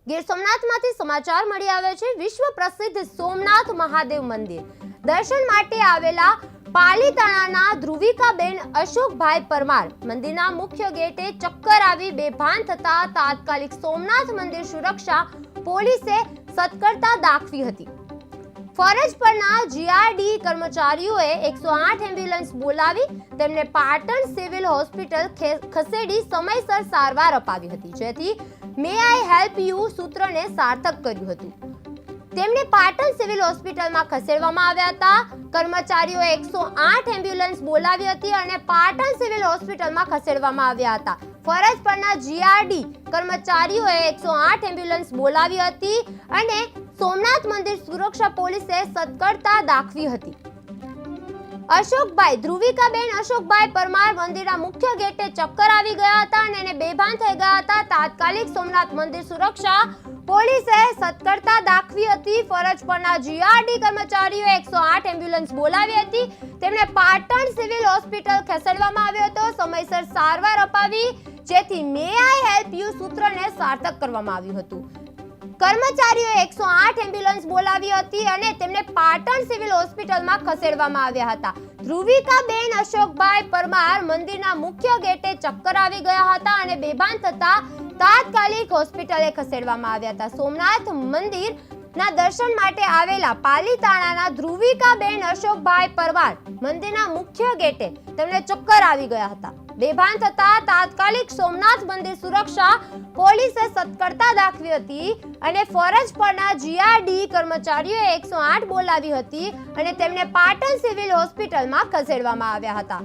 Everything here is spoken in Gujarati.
ગીર સોમનાથમાંથી સમાચાર મળી આવે છે। વિશ્વ પ્રસિદ્ધ સોમનાથ મહાદેવ મંદિર દર્શન માટે આવેલા પાલીતાણાના ધ્રુવિકાબેન અશોકભાઈ પરમાર મંદિરના મુખ્ય ગેટે ચક્કર આવી બેભાન થતા તાત્કાલિક સોમનાથ મંદિર સુરક્ષા પોલીસે સતર્કતા દાખવી હતી। ફરજ પરના જીઆરડી કર્મચારીઓએ 108 એમ્બ્યુલન્સ બોલાવી તેમને પાટણ સિવિલ હોસ્પિટલ ખસેડી સમયસર સારવાર અપાવી હતી, જેથી મે આઈ હેલ્પ યુ સૂત્રને સાર્થક કર્યું હતું। તેમને પાટણ સિવિલ હોસ્પિટલમાં ખસેડવામાં આવ્યા હતા। કર્મચારીઓએ 108 એમ્બ્યુલન્સ બોલાવી હતી અને પાટણ સિવિલ હોસ્પિટલમાં ખસેડવામાં આવ્યા હતા। ફરજ પરના જીઆરડી કર્મચારીઓએ 108 એમ્બ્યુલન્સ બોલાવી હતી અને સોમનાથ મંદિર સુરક્ષા પોલીસે સતર્કતા દાખવી હતી। ધ્રુવિકાબેન અશોકભાઈ પરમાર મંદિરના મુખ્ય ગેટે ચક્કર આવી ગયા હતા અને એને બેભાન થઈ ગયા હતા। તાત્કાલિક સોમનાથ મંદિર સુરક્ષા પોલીસે સતર્કતા દાખવી હતી। ફરજ પરના જીઆરડી કર્મચારીઓએ 108 એમ્બ્યુલન્સ બોલાવી હતી, તેમને પાટણ સિવિલ હોસ્પિટલ ખસેડવામાં આવ્યો હતો, સમયસર સારવાર અપાવી, જેથી મે આઈ હેલ્પ યુ સૂત્રને સાર્થક કરવામાં આવ્યું હતું। કર્મચારીઓએ 108 એમ્બ્યુલન્સ બોલાવી હતી અને તેમને પાટણ સિવિલ હોસ્પિટલમાં ખસેડવામાં આવ્યા હતા। ધ્રુવિકાબેન અશોકભાઈ પરમાર મંદિરના મુખ્ય ગેટે ચક્કર આવી ગયા હતા અને બેભાન થતા તાત્કાલિક હોસ્પિટલે ખસેડવામાં આવ્યા હતા। સોમનાથ મંદિરના દર્શન માટે આવેલા પાલીતાણાના ધ્રુવિકાબેન અશોકભાઈ પરમાર મંદિરના મુખ્ય ગેટે તેમને ચક્કર આવી ગયા હતા। બેભાન થતા તાત્કાલિક સોમનાથ મંદિર સુરક્ષા પોલીસે સતર્કતા દાખવી હતી અને ફરજ પરના જીઆરડી કર્મચારીઓએ 108 બોલાવી હતી અને તેમને પાટણ સિવિલ હોસ્પિટલમાં ખસેડવામાં આવ્યા હતા।